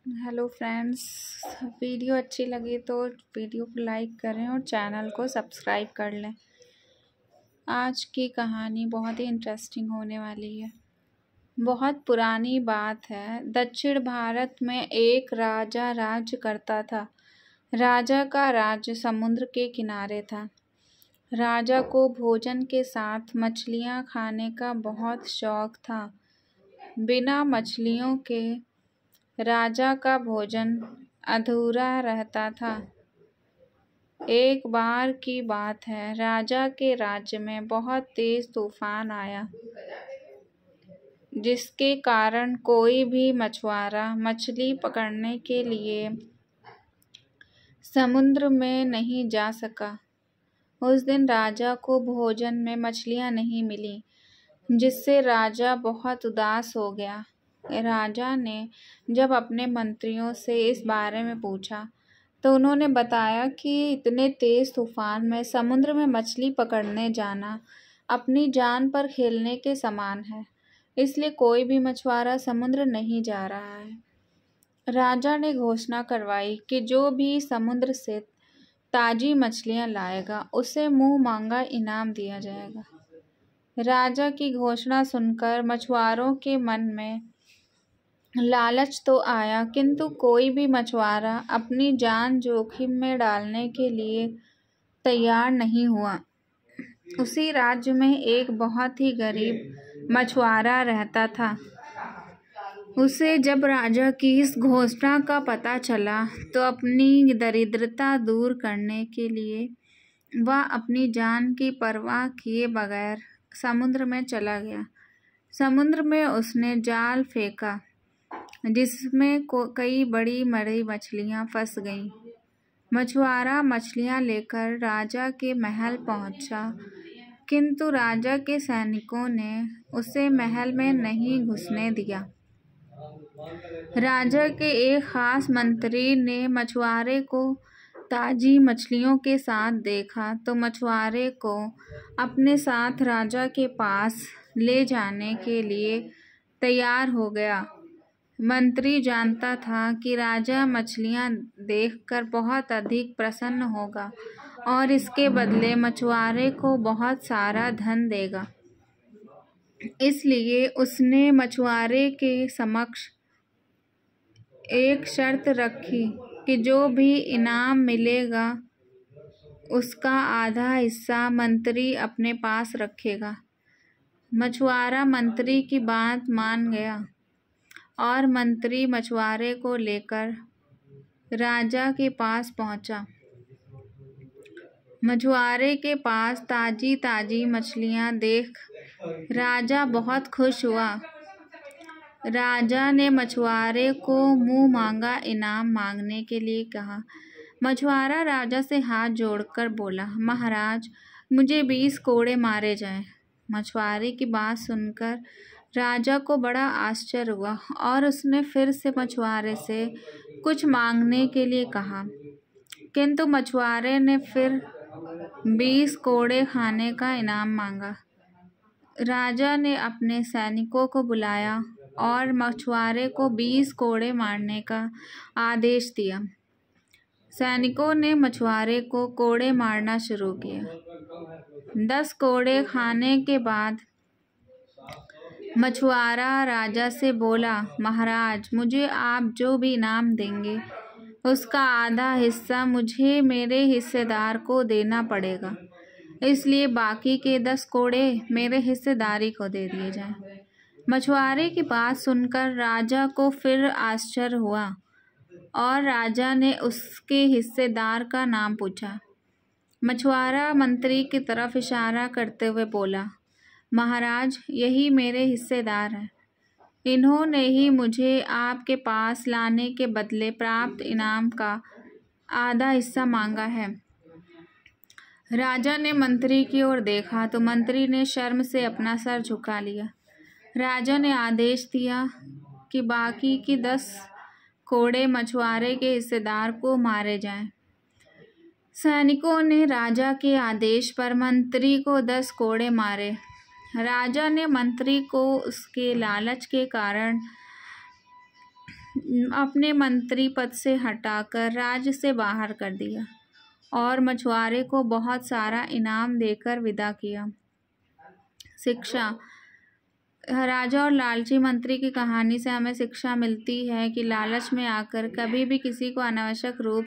Hello friends. Video अच्छी लगी तो वीडियो को लाइक करें और चैनल को सब्सक्राइब कर लें। आज की कहानी बहुत ही इंटरेस्टिंग होने वाली है। बहुत पुरानी बात है। दक्षिण भारत में एक राजा राज्य करता था। राजा का राज्य समुद्र के किनारे था। राजा को भोजन के साथ मछलियाँ खाने का बहुत शौक था। बिना मछलियों के राजा का भोजन अधूरा रहता था। एक बार की बात है, राजा के राज्य में बहुत तेज तूफान आया, जिसके कारण कोई भी मछुआरा मछली पकड़ने के लिए समुद्र में नहीं जा सका। उस दिन राजा को भोजन में मछलियाँ नहीं मिली, जिससे राजा बहुत उदास हो गया। राजा ने जब अपने मंत्रियों से इस बारे में पूछा तो उन्होंने बताया कि इतने तेज तूफान में समुद्र में मछली पकड़ने जाना अपनी जान पर खेलने के समान है, इसलिए कोई भी मछुआरा समुद्र नहीं जा रहा है। राजा ने घोषणा करवाई कि जो भी समुद्र से ताजी मछलियां लाएगा उसे मुंह मांगा इनाम दिया जाएगा। राजा की घोषणा सुनकर मछुआरों के मन में लालच तो आया, किंतु कोई भी मछुआरा अपनी जान जोखिम में डालने के लिए तैयार नहीं हुआ। उसी राज्य में एक बहुत ही गरीब मछुआरा रहता था। उसे जब राजा की इस घोषणा का पता चला तो अपनी दरिद्रता दूर करने के लिए वह अपनी जान की परवाह किए बगैर समुद्र में चला गया। समुद्र में उसने जाल फेंका, जिसमें कई बड़ी बड़ी मछलियां फंस गईं। मछुआरा मछलियां लेकर राजा के महल पहुंचा, किंतु राजा के सैनिकों ने उसे महल में नहीं घुसने दिया। राजा के एक खास मंत्री ने मछुआरे को ताजी मछलियों के साथ देखा तो मछुआरे को अपने साथ राजा के पास ले जाने के लिए तैयार हो गया। मंत्री जानता था कि राजा मछलियां देखकर बहुत अधिक प्रसन्न होगा और इसके बदले मछुआरे को बहुत सारा धन देगा। इसलिए उसने मछुआरे के समक्ष एक शर्त रखी कि जो भी इनाम मिलेगा उसका आधा हिस्सा मंत्री अपने पास रखेगा। मछुआरा मंत्री की बात मान गया और मंत्री मछुआरे को लेकर राजा के पास पहुंचा। मछुआरे के पास ताजी ताजी मछलियां देख राजा बहुत खुश हुआ। राजा ने मछुआरे को मुंह मांगा इनाम मांगने के लिए कहा। मछुआरा राजा से हाथ जोड़कर बोला, महाराज, मुझे 20 कोड़े मारे जाएं। मछुआरे की बात सुनकर राजा को बड़ा आश्चर्य हुआ और उसने फिर से मछुआरे से कुछ मांगने के लिए कहा, किंतु मछुआरे ने फिर 20 कोड़े खाने का इनाम मांगा। राजा ने अपने सैनिकों को बुलाया और मछुआरे को 20 कोड़े मारने का आदेश दिया। सैनिकों ने मछुआरे को कोड़े मारना शुरू किया। 10 कोड़े खाने के बाद मछुआरा राजा से बोला, महाराज, मुझे आप जो भी इनाम देंगे उसका आधा हिस्सा मुझे मेरे हिस्सेदार को देना पड़ेगा, इसलिए बाकी के 10 कोड़े मेरे हिस्सेदारी को दे दिए जाएं। मछुआरे की बात सुनकर राजा को फिर आश्चर्य हुआ और राजा ने उसके हिस्सेदार का नाम पूछा। मछुआरा मंत्री की तरफ इशारा करते हुए बोला, महाराज, यही मेरे हिस्सेदार हैं। इन्होंने ही मुझे आपके पास लाने के बदले प्राप्त इनाम का आधा हिस्सा मांगा है। राजा ने मंत्री की ओर देखा तो मंत्री ने शर्म से अपना सर झुका लिया। राजा ने आदेश दिया कि बाकी की 10 कोड़े मछुआरे के हिस्सेदार को मारे जाएं। सैनिकों ने राजा के आदेश पर मंत्री को 10 कोड़े मारे। राजा ने मंत्री को उसके लालच के कारण अपने मंत्री पद से हटाकर राज्य से बाहर कर दिया और मछुआरे को बहुत सारा इनाम देकर विदा किया। शिक्षा। राजा और लालची मंत्री की कहानी से हमें शिक्षा मिलती है कि लालच में आकर कभी भी किसी को अनावश्यक रूप